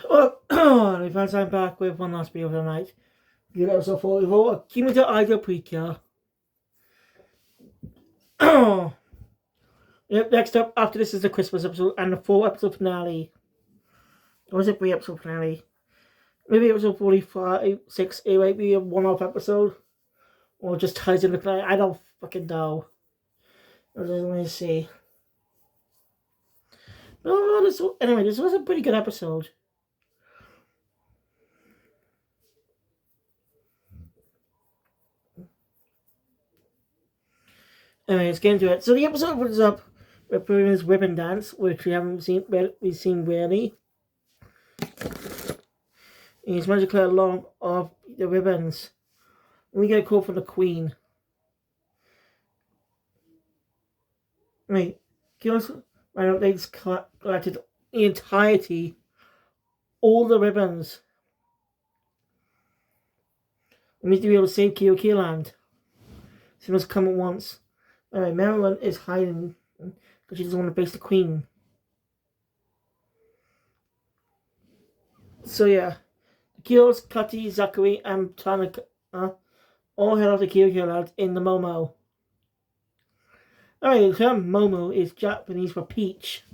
Well, if I'm back with one last video of the night. Good episode 44, a cumulative idea Precure. Yep, next up, after this is the Christmas episode and the 4-episode finale. Or is it 3-episode finale? Maybe episode 45, 6, it might be a one-off episode. Or just ties in the finale. I don't fucking know. Let me see. Anyway, this was a pretty good episode. Anyway, let's get into it. So the episode opens up with Bruno's ribbon dance, which we haven't seen. We've seen rarely. He's managed to clear a lot of the ribbons. And we get a call from the Queen. Right, they've collected the entirety, all the ribbons. We need to be able to save Precure Land. She must come at once. Alright, Marilyn is hiding because she doesn't want to face the Queen. So yeah, the Cures, Cutty, Zachary, and Tanika all head off to Precure Land in the Momo. Alright, the term Momo is Japanese for peach.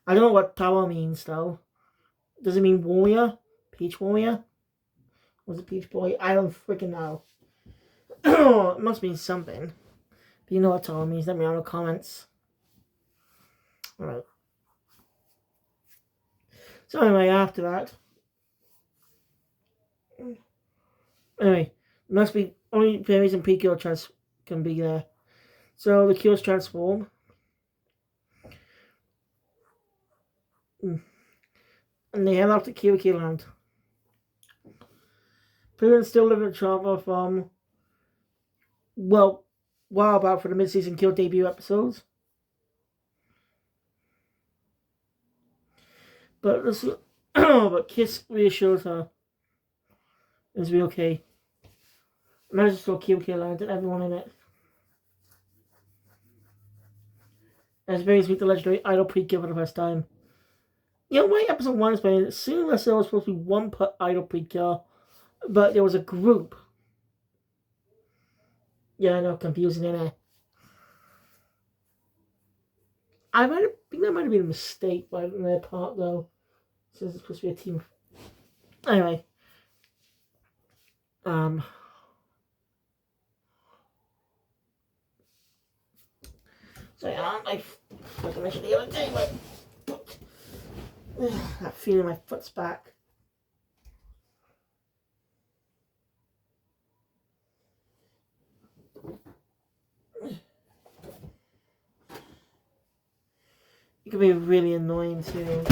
I don't know what Tawa means though. Does it mean warrior? Peach warrior? Was it peach boy? I don't freaking know. It must mean something. If you know what Tawa means, let me know in the comments. Alright. So anyway, after that. Anyway, must be only fairies and Precure can be there. So the Cures transform. And they head off to Precure Land. Prudence still living in trauma from, well, about for the mid-season Kill debut episodes. But but Kiss reassures her it's be okay. Manages to Precure Land and everyone in it. As Berries meet the legendary idol Precure for the first time. You know, why episode 1 is playing, soon as there was supposed to be one idol Precure, but there was a group. Yeah, I know, confusing, isn't it? I think that might have been a mistake by their part, though. Since it's supposed to be a team. Anyway. So yeah, like I mentioned the other day, my foot. That feeling my foot's back. It can be really annoying too.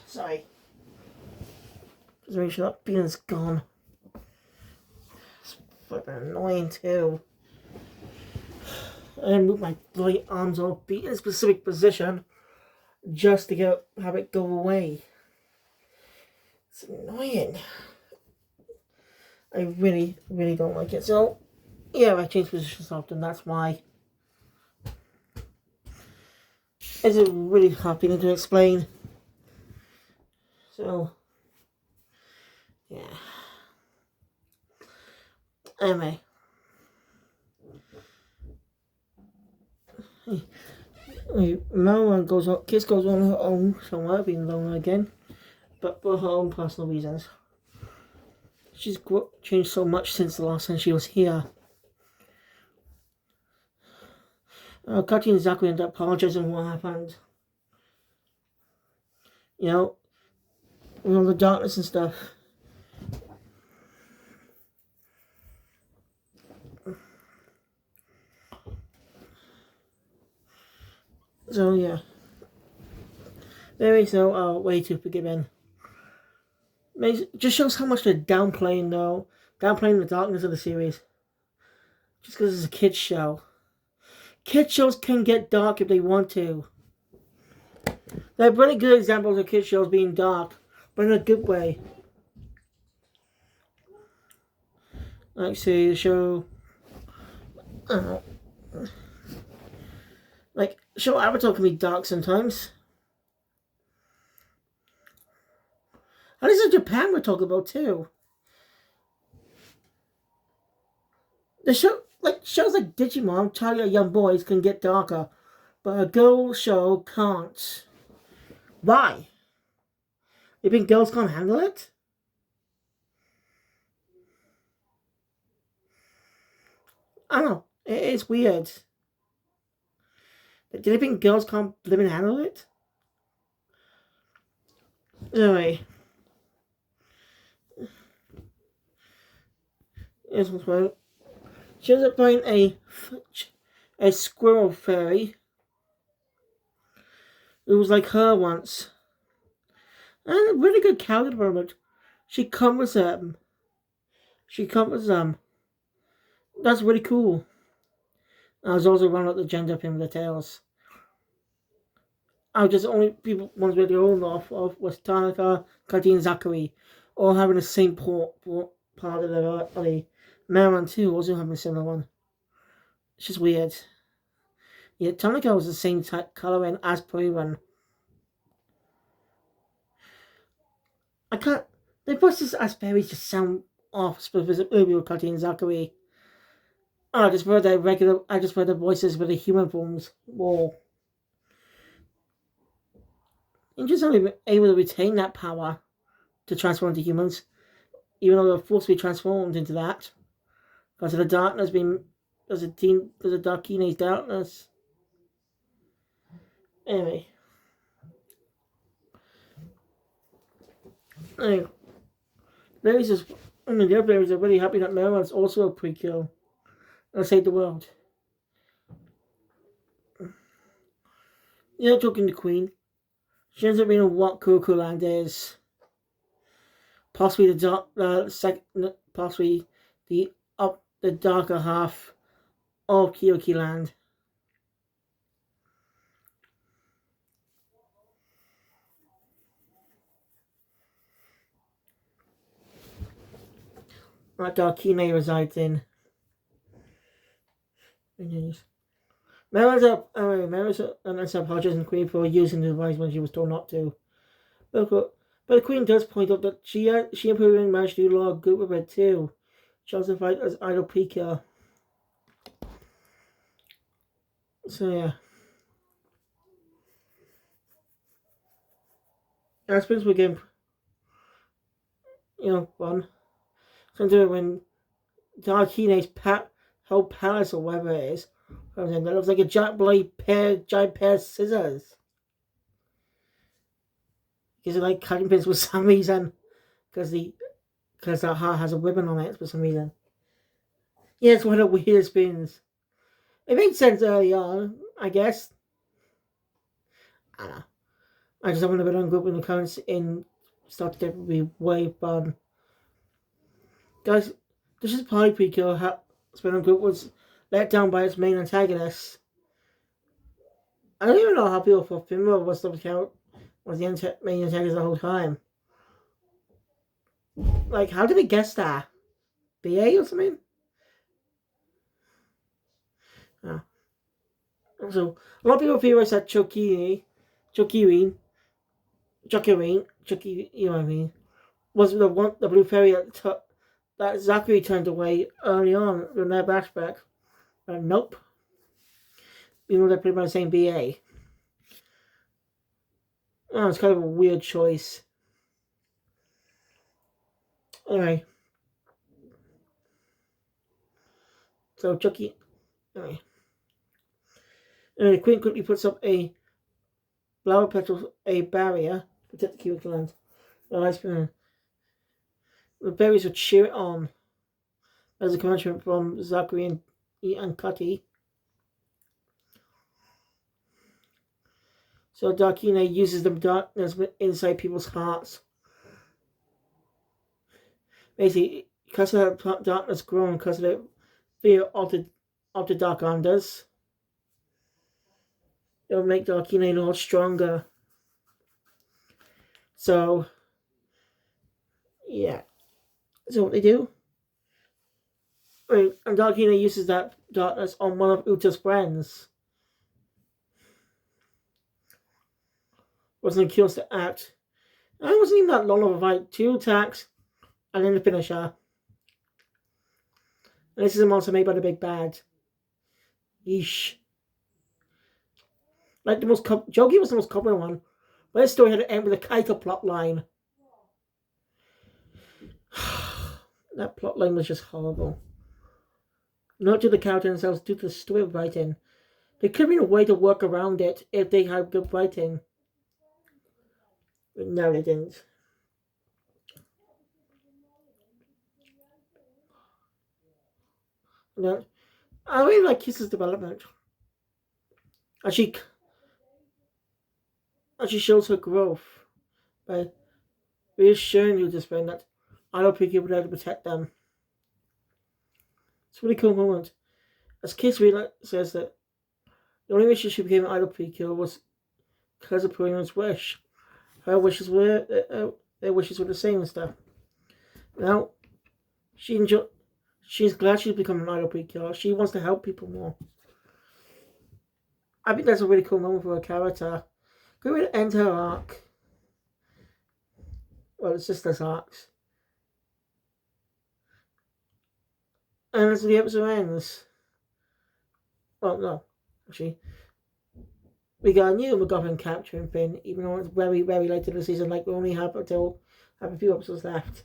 Sorry. Just make sure that feeling's gone. It's fucking annoying too. I move my bloody arms off, be in a specific position just to have it go away. It's annoying. I really, really don't like it. So, yeah, I change positions often, that's why. It's a really hard thing to explain. So, yeah. Anyway. Marilyn goes on, Kiss goes on her own somewhere, being alone again, but for her own personal reasons. She's changed so much since the last time she was here. Cutty and Zachary end up apologizing for what happened. You know, with all the darkness and stuff. So yeah, very so way too forgiving. Just shows how much they're downplaying the darkness of the series. Just because it's a kids show. Kids shows can get dark if they want to. They're really good examples of kid shows being dark, but in a good way. Like, say, the show. Like, show Avatar can be dark sometimes. And this is Japan we're talking about, too. The show, like, shows like Digimon, target young boys can get darker, but a girl show can't. Why? You think girls can't handle it? I don't know. It's weird. Do you think girls can't live and handle it? Anyway. Here's what's right. She ends up finding a squirrel fairy who was like her once. And a really good character development. She comforts them. That's really cool. I was also running up the gender pin with the tails. I was just only people ones with the old off of was Tanaka, Kati, and Zachary, all having the same part of their body. Marilyn too, also having a similar one. It's just weird. Yeah, Tanaka was the same type coloring as Precure. I can't. The voices as berries just sound off, specifically with Kati and Zachary. I just prefer the regular. I just prefer the voices with the human forms more. And just only able to retain that power to transform into humans, even though they're forced to be transformed into that because of the darkness being. There's a dark teenage darkness. Anyway. Berries is. I mean, the other berries are really happy that Marilyn's also a Precure and saved the world. You're talking to Queen. She ends up being what Kuku Land is. Possibly possibly the darker half of Kyoki Land. That Darkine resides in. Mary's apologizing to Queen for using the device when she was told not to. But the Queen does point out that she and Proving managed to do a lot of good with it too. Justified as idol Precure. So yeah. I suppose we're getting, fun. Sometimes when Darkine's whole palace or whatever it is, that looks like a giant pair of scissors. Because like cutting pins for some reason. Because that heart has a ribbon on it for some reason. Yeah, it's one of the weirdest pins. It made sense early on, I guess. I don't know. I just want to be on group in the comments and start to be way fun. Guys, this is Party Precure. Spin on group was let down by its main antagonist. I don't even know how people thought Finro was the main antagonist the whole time. Like, how did we guess that? BA or something? Oh. So, a lot of people theorize that Chucky, you know what I mean, was the blue fairy that Zachary turned away early on in their flashback. But nope. Even though they're pretty much the same BA. Oh, it's kind of a weird choice. Anyway. So Chucky. Anyway. The Queen quickly puts up a flower petal, a barrier to protect the cubic land. The berries will cheer it on. As a commencement from Zachary and Cutty. So Darkina uses the darkness inside people's hearts. Basically, because of the darkness grown, because of the fear of the dark unders, it will make Darkina a lot stronger. So, yeah. So what they do? I mean, and Darkina uses that darkness on one of Uta's friends. Wasn't curious to act. And it wasn't even that long of a fight. 2 attacks, and then the finisher. And this is a monster made by the big bad. Yeesh. Like the most Jogi was the most common one. But this story had to end with a Kaito plot line. That plot line was just horrible. Not to the character themselves, due to the story writing. There could have been a way to work around it if they had good writing. But no, they didn't. No. I really like Kiss's development. As she shows her growth by reassuring you this friend that I don't think you would able to protect them. It's a really cool moment. As Kiss says that the only reason she became an idol Precure was because of Purina's wish. Her wishes were their wishes were the same and stuff. Now she's glad she's become an idol Precure. She wants to help people more. I think that's a really cool moment for her character. Good way to end her arc. Well, it's just this arcs. And as the episode ends, well, no, actually, we got a new MacGuffin capturing thing, even though it's very, very late in the season. Like, we only have a few episodes left.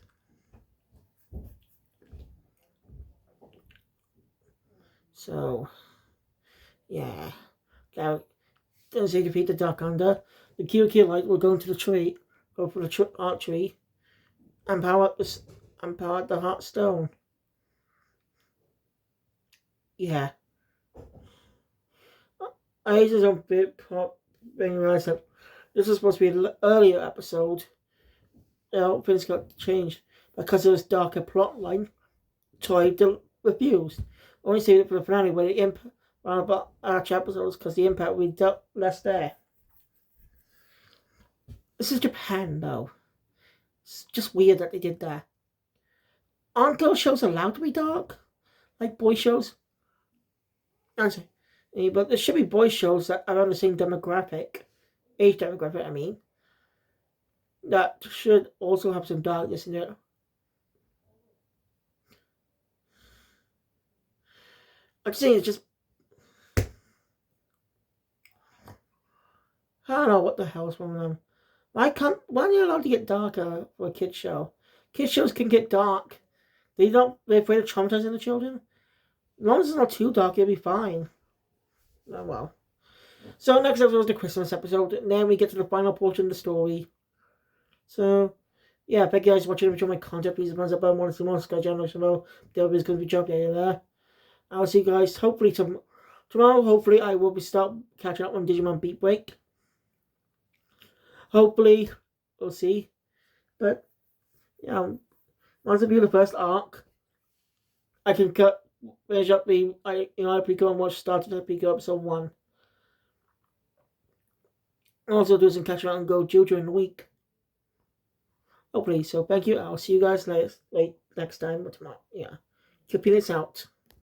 So, yeah. Now, as they defeat the Dark Under, the Kyokyo Light will go into the tree, go for the archery, and power up the Heart Stone. Yeah. I just don't realize that this was supposed to be an earlier episode. Things got changed because of this darker plot line. Troy refused. Only saved it for the finale where the impact around about Arch episodes because the impact we dealt less there. This is Japan though. It's just weird that they did that. Aren't girl shows allowed to be dark? Like boy shows? But there should be boy shows that are on the same age demographic, I mean. That should also have some darkness in it. I'm saying it's just... I don't know what the hell's wrong with them. Why are you allowed to get darker for a kid's show? Kids shows can get dark. They're afraid of traumatizing the children. As long as it's not too dark, it'll be fine. Oh well. So next episode is the Christmas episode, and then we get to the final portion of the story. So, yeah, thank you guys for watching. If you enjoyed my content, please thumbs up. I want to see more Sky Channel. So, there's going to be jumping there. I'll see you guys hopefully tomorrow. Hopefully, I will be catching up on Digimon Beat Break. Hopefully, we'll see. But, once I do the first arc, I can finish up I Precure and watch started at Precure episode 1. I'll also do some catching up and go during the week. Hopefully, so thank you. I'll see you guys next time or tomorrow. Yeah. Keep it out.